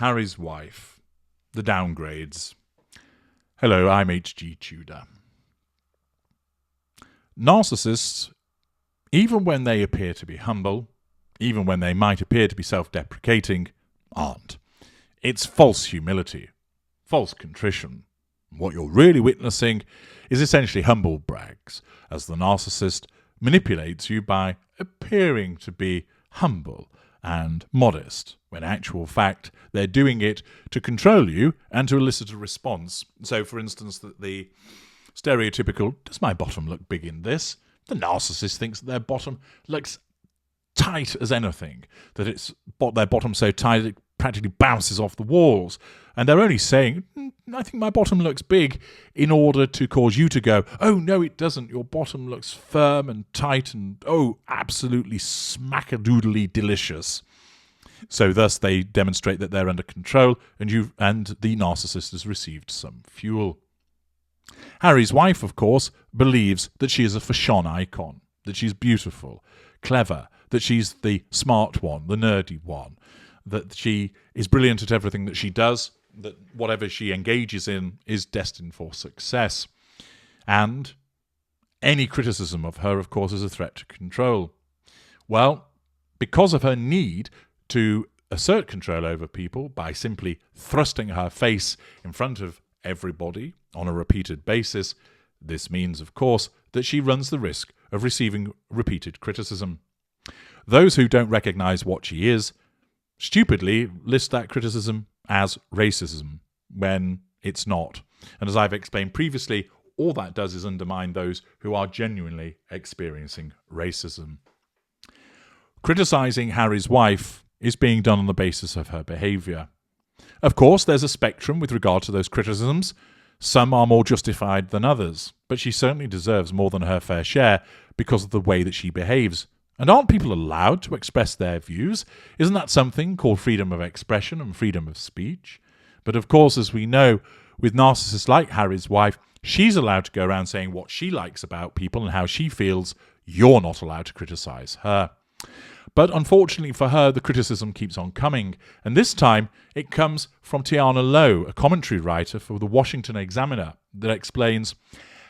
Harry's wife, the Downgrades. Hello, I'm H.G. Tudor. Narcissists, even when they appear to be humble, even when they might appear to be self-deprecating, aren't. It's false humility, false contrition. What you're really witnessing is essentially humble brags, as the narcissist manipulates you by appearing to be humble and modest, when in actual fact they're doing it to control you and to elicit a response. So, for instance, the stereotypical, does my bottom look big in this? The narcissist thinks that their bottom looks tight as anything, that it's their bottom so tight it practically bounces off the walls. And they're only saying, I think my bottom looks big, in order to cause you to go, oh, no, it doesn't. Your bottom looks firm and tight and, oh, absolutely smackadoodly delicious. So thus they demonstrate that they're under control, and the narcissist has received some fuel. Harry's wife, of course, believes that she is a fashion icon, that she's beautiful, clever, that she's the smart one, the nerdy one, that she is brilliant at everything that she does, that whatever she engages in is destined for success. And any criticism of her, of course, is a threat to control. Well, because of her need to assert control over people by simply thrusting her face in front of everybody on a repeated basis, this means, of course, that she runs the risk of receiving repeated criticism. Those who don't recognize what she is stupidly list that criticism as racism when it's not. And as I've explained previously, all that does is undermine those who are genuinely experiencing racism. Criticizing Harry's wife is being done on the basis of her behaviour. Of course, there's a spectrum with regard to those criticisms. Some are more justified than others, but she certainly deserves more than her fair share because of the way that she behaves. And aren't people allowed to express their views? Isn't that something called freedom of expression and freedom of speech? But of course, as we know, with narcissists like Harry's wife, she's allowed to go around saying what she likes about people and how she feels. You're not allowed to criticise her. But unfortunately for her, the criticism keeps on coming. And this time, it comes from Tiana Lowe, a commentary writer for the Washington Examiner, that explains,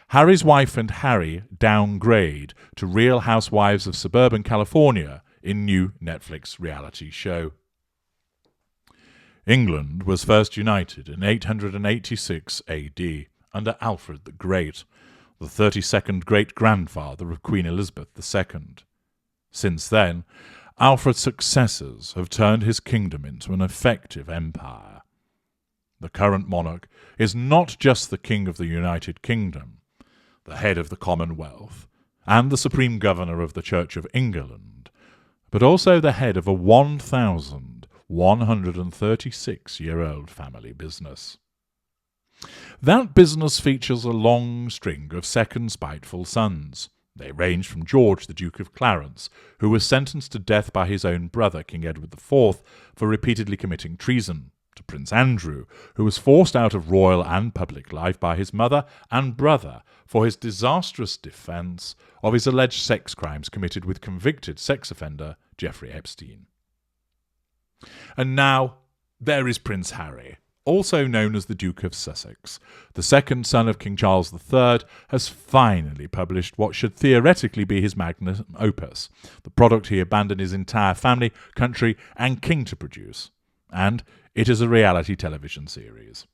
Harry's wife and Harry downgrade to Real Housewives of Suburban California in new Netflix reality show. England was first united in 886 AD under Alfred the Great, the 32nd great-grandfather of Queen Elizabeth II. Since then, Alfred's successors have turned his kingdom into an effective empire. The current monarch is not just the King of the United Kingdom, the head of the Commonwealth, and the Supreme Governor of the Church of England, but also the head of a 1,136-year-old family business. That business features a long string of second spiteful sons. They range from George, the Duke of Clarence, who was sentenced to death by his own brother, King Edward IV, for repeatedly committing treason, to Prince Andrew, who was forced out of royal and public life by his mother and brother for his disastrous defence of his alleged sex crimes committed with convicted sex offender Jeffrey Epstein. And now there is Prince Harry, also known as the Duke of Sussex. The second son of King Charles III has finally published what should theoretically be his magnum opus, the product he abandoned his entire family, country and king to produce. And it is a reality television series.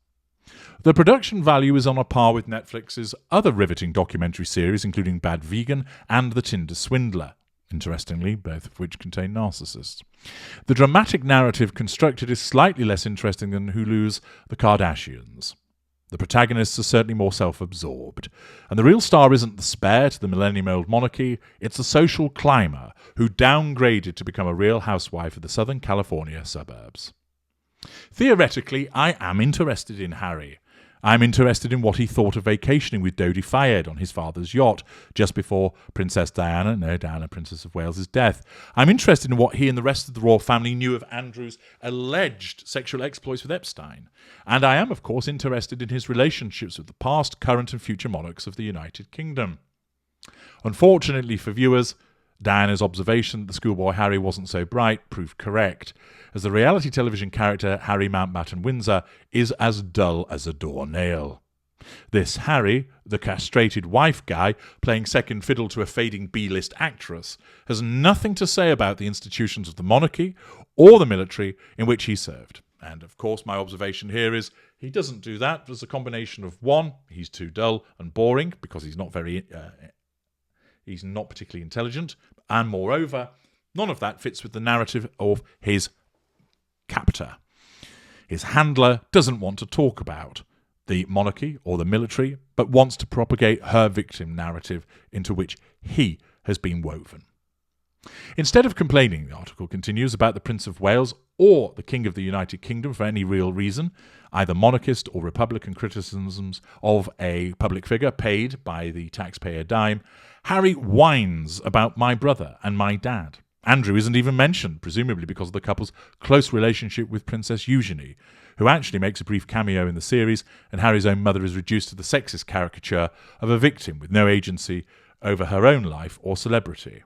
The production value is on a par with Netflix's other riveting documentary series, including Bad Vegan and The Tinder Swindler, interestingly, both of which contain narcissists. The dramatic narrative constructed is slightly less interesting than Hulu's The Kardashians. The protagonists are certainly more self-absorbed, and the real star isn't the spare to the millennium-old monarchy, it's a social climber who downgraded to become a real housewife of the Southern California suburbs. Theoretically, I am interested in Harry. I'm interested in what he thought of vacationing with Dodi Fayed on his father's yacht just before Princess Diana, Princess of Wales' death. I'm interested in what he and the rest of the royal family knew of Andrew's alleged sexual exploits with Epstein. And I am, of course, interested in his relationships with the past, current and future monarchs of the United Kingdom. Unfortunately for viewers, Diana's observation that the schoolboy Harry wasn't so bright proved correct, as the reality television character Harry Mountbatten Windsor is as dull as a doornail. This Harry, the castrated wife guy playing second fiddle to a fading B-list actress, has nothing to say about the institutions of the monarchy or the military in which he served. And of course my observation here is he doesn't do that as a combination of one, he's too dull and boring because he's not particularly intelligent, and moreover, none of that fits with the narrative of his captor. His handler doesn't want to talk about the monarchy or the military, but wants to propagate her victim narrative into which he has been woven. Instead of complaining, the article continues, about the Prince of Wales or the King of the United Kingdom for any real reason, either monarchist or republican criticisms of a public figure paid by the taxpayer dime, Harry whines about my brother and my dad. Andrew isn't even mentioned, presumably because of the couple's close relationship with Princess Eugenie, who actually makes a brief cameo in the series, and Harry's own mother is reduced to the sexist caricature of a victim with no agency over her own life or celebrity.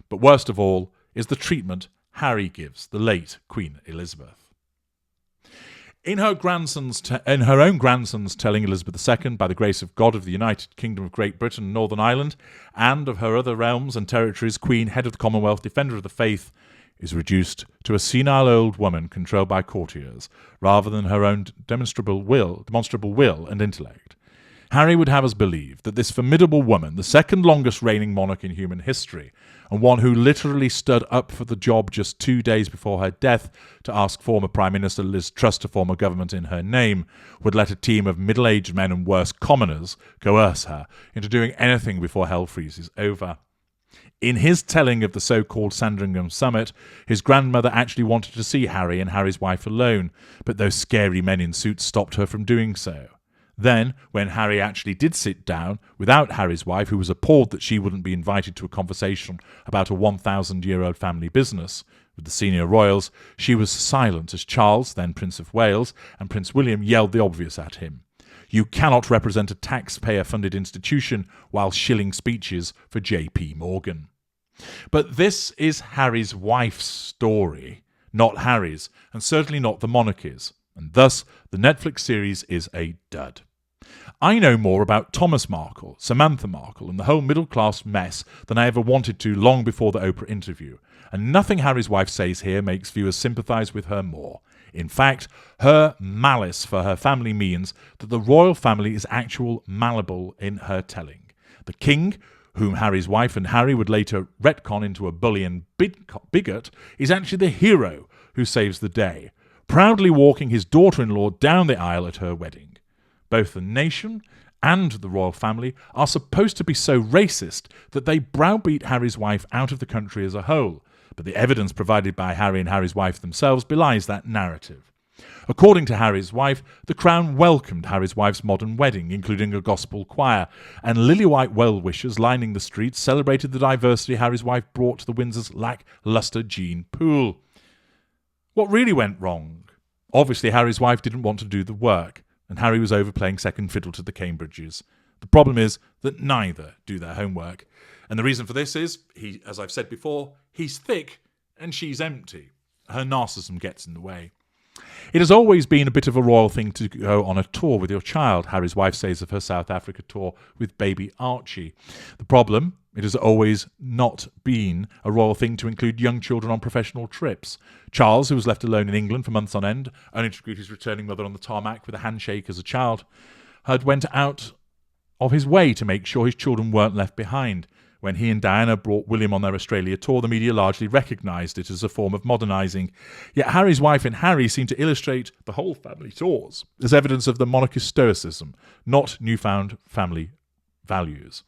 But worst of all is the treatment Harry gives the late Queen Elizabeth. In her own grandson's telling Elizabeth II, by the grace of God of the United Kingdom of Great Britain and Northern Ireland, and of her other realms and territories, Queen, Head of the Commonwealth, Defender of the Faith, is reduced to a senile old woman controlled by courtiers, rather than her own demonstrable will and intellect. Harry would have us believe that this formidable woman, the second longest reigning monarch in human history, and one who literally stood up for the job just 2 days before her death to ask former Prime Minister Liz Truss to form a government in her name, would let a team of middle-aged men and worse commoners coerce her into doing anything before hell freezes over. In his telling of the so-called Sandringham Summit, his grandmother actually wanted to see Harry and Harry's wife alone, but those scary men in suits stopped her from doing so. Then, when Harry actually did sit down, without Harry's wife, who was appalled that she wouldn't be invited to a conversation about a 1,000-year-old family business with the senior royals, she was silent as Charles, then Prince of Wales, and Prince William yelled the obvious at him. You cannot represent a taxpayer-funded institution while shilling speeches for J.P. Morgan. But this is Harry's wife's story, not Harry's, and certainly not the monarchy's, and thus the Netflix series is a dud. I know more about Thomas Markle, Samantha Markle, and the whole middle-class mess than I ever wanted to long before the Oprah interview, and nothing Harry's wife says here makes viewers sympathise with her more. In fact, her malice for her family means that the royal family is actual malleable in her telling. The king, whom Harry's wife and Harry would later retcon into a bully and bigot, is actually the hero who saves the day, proudly walking his daughter-in-law down the aisle at her wedding. Both the nation and the royal family are supposed to be so racist that they browbeat Harry's wife out of the country as a whole, but the evidence provided by Harry and Harry's wife themselves belies that narrative. According to Harry's wife, the Crown welcomed Harry's wife's modern wedding, including a gospel choir, and lily-white well-wishers lining the streets celebrated the diversity Harry's wife brought to the Windsor's lacklustre gene pool. What really went wrong? Obviously, Harry's wife didn't want to do the work, and Harry was overplaying second fiddle to the Cambridges. The problem is that neither do their homework. And the reason for this is, as I've said before, he's thick and she's empty. Her narcissism gets in the way. It has always been a bit of a royal thing to go on a tour with your child, Harry's wife says of her South Africa tour with baby Archie. The problem, it has always not been a royal thing to include young children on professional trips. Charles, who was left alone in England for months on end, only to greet his returning mother on the tarmac with a handshake as a child, had went out of his way to make sure his children weren't left behind. When he and Diana brought William on their Australia tour, the media largely recognised it as a form of modernising. Yet Harry's wife and Harry seem to illustrate the whole family tours as evidence of the monarchist stoicism, not newfound family values.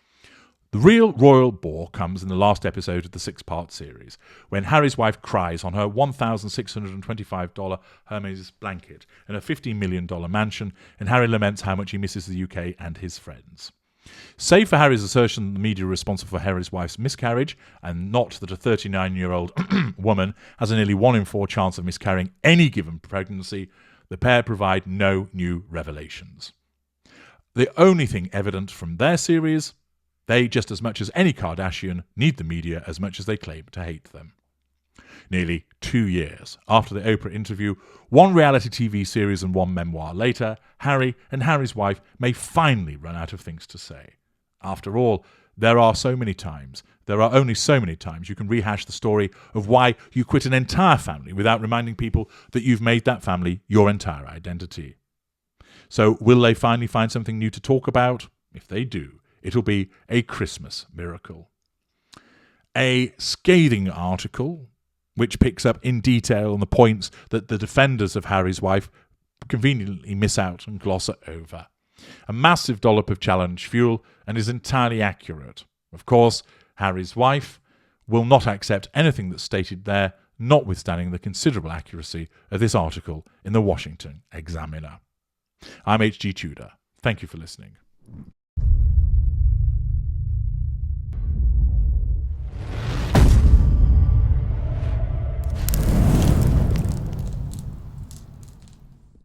The real royal bore comes in the last episode of the 6-part series, when Harry's wife cries on her $1,625 Hermes blanket in a $15 million mansion, and Harry laments how much he misses the UK and his friends. Save for Harry's assertion that the media are responsible for Harry's wife's miscarriage, and not that a 39-year-old woman has a nearly 1 in 4 chance of miscarrying any given pregnancy, the pair provide no new revelations. The only thing evident from their series They, just as much as any Kardashian, need the media as much as they claim to hate them. Nearly 2 years after the Oprah interview, one reality TV series and one memoir later, Harry and Harry's wife may finally run out of things to say. After all, there are only so many times you can rehash the story of why you quit an entire family without reminding people that you've made that family your entire identity. So will they finally find something new to talk about? If they do, it'll be a Christmas miracle. A scathing article which picks up in detail on the points that the defenders of Harry's wife conveniently miss out and gloss over. A massive dollop of challenge fuel, and is entirely accurate. Of course, Harry's wife will not accept anything that's stated there, notwithstanding the considerable accuracy of this article in the Washington Examiner. I'm H.G. Tudor. Thank you for listening.